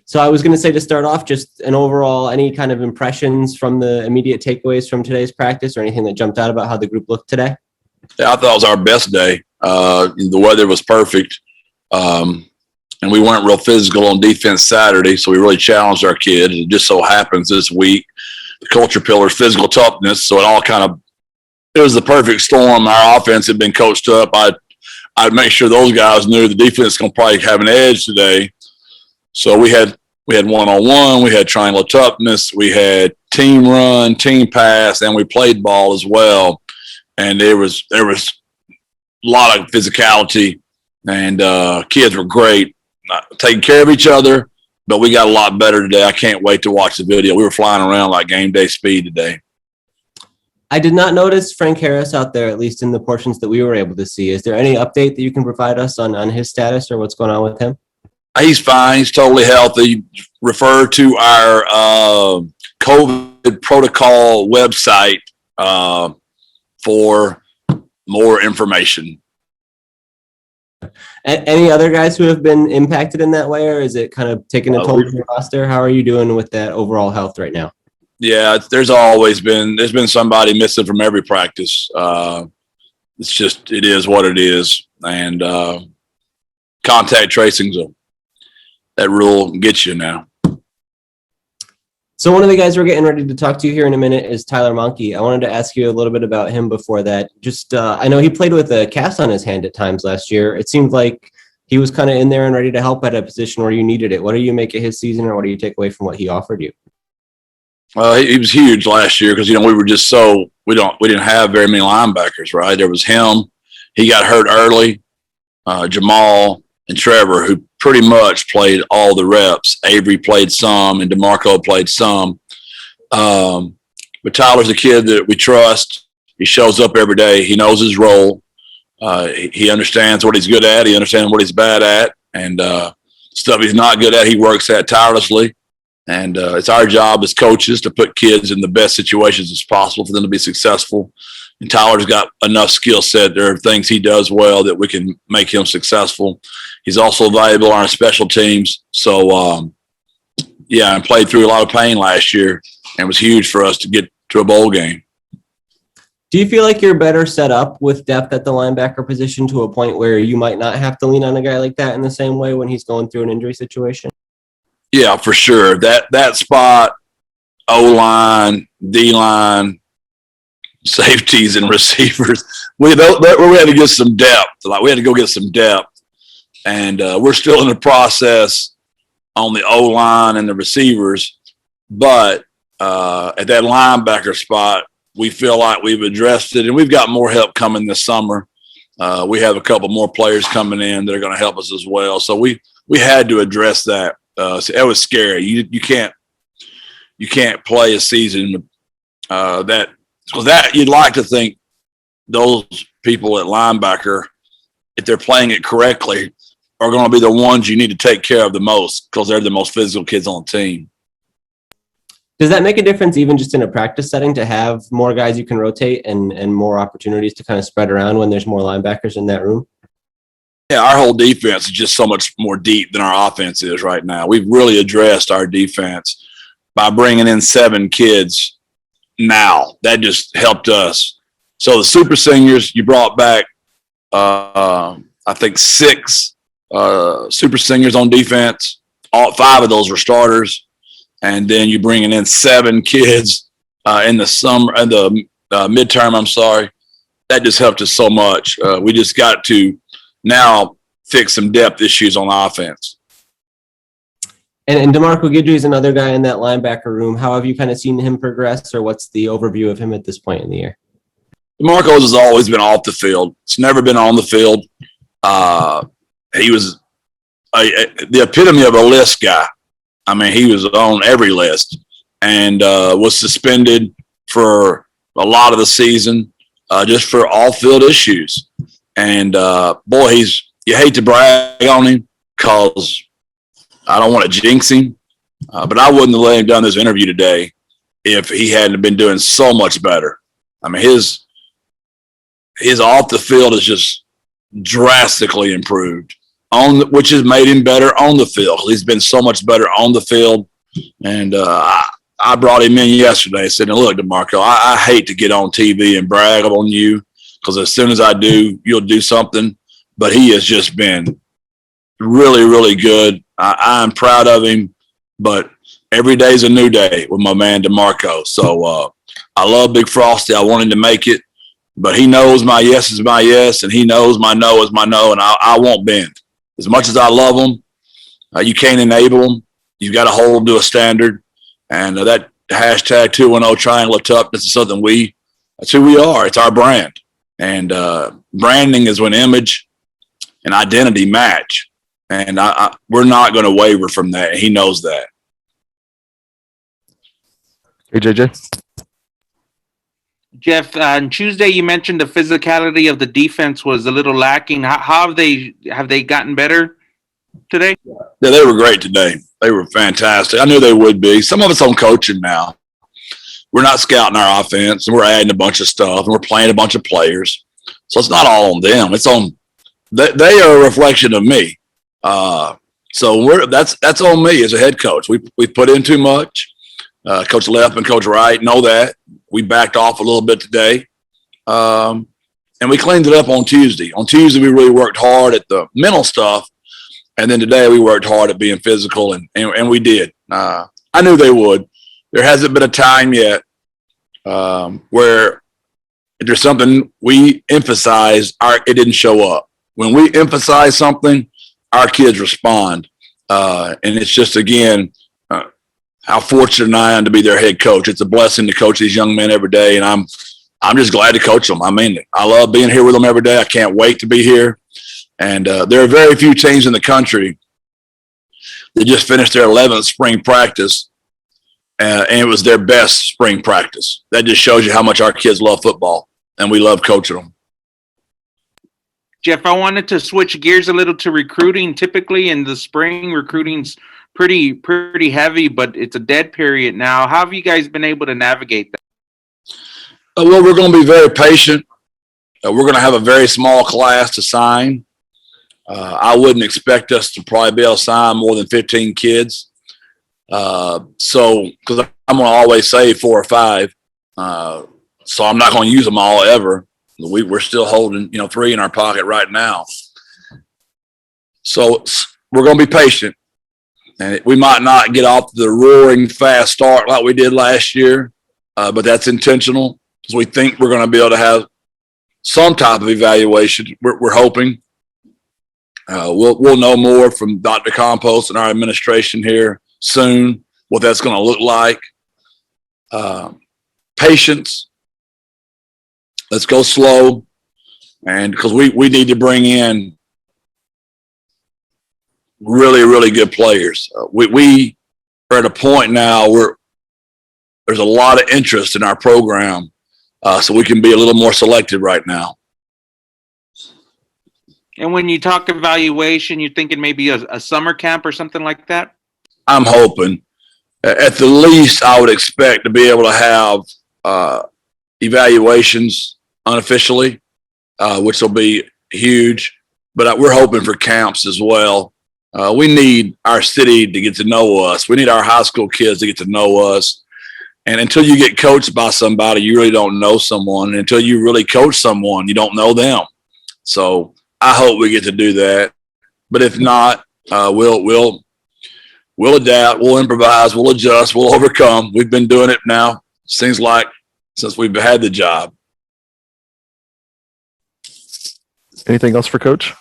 So I was going to say, to start off, just an overall, any kind of impressions from the immediate takeaways from today's practice, or anything that jumped out about how the group looked today? Yeah, I thought it was our best day. The weather was perfect. And we weren't real physical on defense Saturday, so we really challenged our kids. It just so happens this week, the culture pillar is physical toughness, so it was the perfect storm. Our offense had been coached up. I'd make sure those guys knew the defense is going to probably have an edge today. So we had one-on-one, we had triangle toughness, we had team run, team pass, and we played ball as well. And there was a lot of physicality, and kids were great, taking care of each other, but we got a lot better today. I can't wait to watch the video. We were flying around like game day speed today. I did not notice Frank Harris out there, at least in the portions that we were able to see. Is there any update that you can provide us on his status or what's going on with him? He's fine. He's totally healthy. Refer to our COVID protocol website for more information. Any other guys who have been impacted in that way, or is it kind of taking a toll on your roster? How are you doing with that overall health right now? Yeah, there's been somebody missing from every practice. It is what it is. And contact tracing's that rule gets you now. So one of the guys we're getting ready to talk to here in a minute is Tyler Monkey. I wanted to ask you a little bit about him before that. Just I know he played with a cast on his hand at times last year. It seemed like he was kind of in there and ready to help at a position where you needed it. What do you make of his season, or what do you take away from what he offered you? He was huge last year because, we were just we didn't have very many linebackers, right? There was him. He got hurt early. Jamal and Trevor, who pretty much played all the reps. Avery played some, and DeMarco played some. But Tyler's a kid that we trust. He shows up every day. He knows his role. He understands what he's good at. He understands what he's bad at. And stuff he's not good at, he works at tirelessly. And it's our job as coaches to put kids in the best situations as possible for them to be successful. And Tyler's got enough skill set. There are things he does well that we can make him successful. He's also valuable on our special teams. So, and played through a lot of pain last year, and it was huge for us to get to a bowl game. Do you feel like you're better set up with depth at the linebacker position to a point where you might not have to lean on a guy like that in the same way when he's going through an injury situation? Yeah, for sure. That spot, O-line, D-line, safeties, and receivers, we had to get some depth. Like, we had to go get some depth. And we're still in the process on the O-line and the receivers. But at that linebacker spot, we feel like we've addressed it, and we've got more help coming this summer. We have a couple more players coming in that are going to help us as well. So we had to address that. So it was scary. You can't play a season that you'd like to think those people at linebacker, if they're playing it correctly, are going to be the ones you need to take care of the most because they're the most physical kids on the team. Does that make a difference even just in a practice setting to have more guys you can rotate and more opportunities to kind of spread around when there's more linebackers in that room? Yeah, our whole defense is just so much more deep than our offense is right now. We've really addressed our defense by bringing in 7 kids now. That just helped us. So the super seniors, you brought back, I think 6 super seniors on defense. All 5 of those were starters. And then you're bringing in 7 kids in the summer, the midterm, I'm sorry. That just helped us so much. We just got to now fix some depth issues on offense. And DeMarco Guidry is another guy in that linebacker room. How have you kind of seen him progress, or what's the overview of him at this point in the year? DeMarco has always been off the field. It's never been on the field. He was the epitome of a list guy. I mean, he was on every list and was suspended for a lot of the season just for off-field issues. And, boy, you hate to brag on him because I don't want to jinx him, but I wouldn't have let him done this interview today if he hadn't been doing so much better. I mean, his off the field is just drastically improved. which has made him better on the field. He's been so much better on the field. And I brought him in yesterday and said, look, DeMarco, I hate to get on TV and brag on you because as soon as I do, you'll do something. But he has just been really, really good. I'm proud of him. But every day is a new day with my man DeMarco. So I love Big Frosty. I want him to make it. But he knows my yes is my yes, and he knows my no is my no, and I won't bend. As much as I love him, you can't enable him. You've got to hold him to a standard. And that hashtag 210 triangle of toughness is something that's who we are. It's our brand. And branding is when image and identity match. And we're not going to waver from that. He knows that. Hey, JJ. Jeff, on Tuesday you mentioned the physicality of the defense was a little lacking. How have they gotten better today? Yeah, they were great today. They were fantastic. I knew they would be. Some of it's on coaching now. We're not scouting our offense, and we're adding a bunch of stuff, and we're playing a bunch of players. So it's not all on them. It's on they are a reflection of me. So that's on me as a head coach. We put in too much. Coach Left and Coach Wright know that. We backed off a little bit today. And we cleaned it up on Tuesday. On Tuesday, we really worked hard at the mental stuff. And then today, we worked hard at being physical, and we did. I knew they would. There hasn't been a time yet where if there's something we emphasize, it didn't show up. When we emphasize something, our kids respond. And it's just, again, how fortunate I am to be their head coach. It's a blessing to coach these young men every day, and I'm just glad to coach them. I mean, I love being here with them every day. I can't wait to be here. And there are very few teams in the country that just finished their 11th spring practice, and it was their best spring practice. That just shows you how much our kids love football, and we love coaching them. Jeff, I wanted to switch gears a little to recruiting. Typically in the spring, recruiting's pretty heavy, but it's a dead period now. How have you guys been able to navigate that? Well, we're going to be very patient. We're going to have a very small class to sign. I wouldn't expect us to probably be able to sign more than 15 kids. So, because I'm going to always say 4 or 5. So I'm not going to use them all ever. We're still holding, 3 in our pocket right now. So we're going to be patient. And we might not get off the roaring fast start like we did last year, but that's intentional because we think we're going to be able to have some type of evaluation. We're hoping. We'll know more from Dr. Compost and our administration here soon what that's going to look like. Patience. Let's go slow, and because we need to bring in really, really good players. We are at a point now where there's a lot of interest in our program, so we can be a little more selective right now. And when you talk evaluation, you're thinking maybe a summer camp or something like that? I'm hoping. At the least, I would expect to be able to have evaluations unofficially, which will be huge. But we're hoping for camps as well. We need our city to get to know us. We need our high school kids to get to know us. And until you get coached by somebody, you really don't know someone. And until you really coach someone, you don't know them. So I hope we get to do that. But if not, we'll adapt, we'll improvise, we'll adjust, we'll overcome. We've been doing it now, seems like, since we've had the job. Anything else for Coach?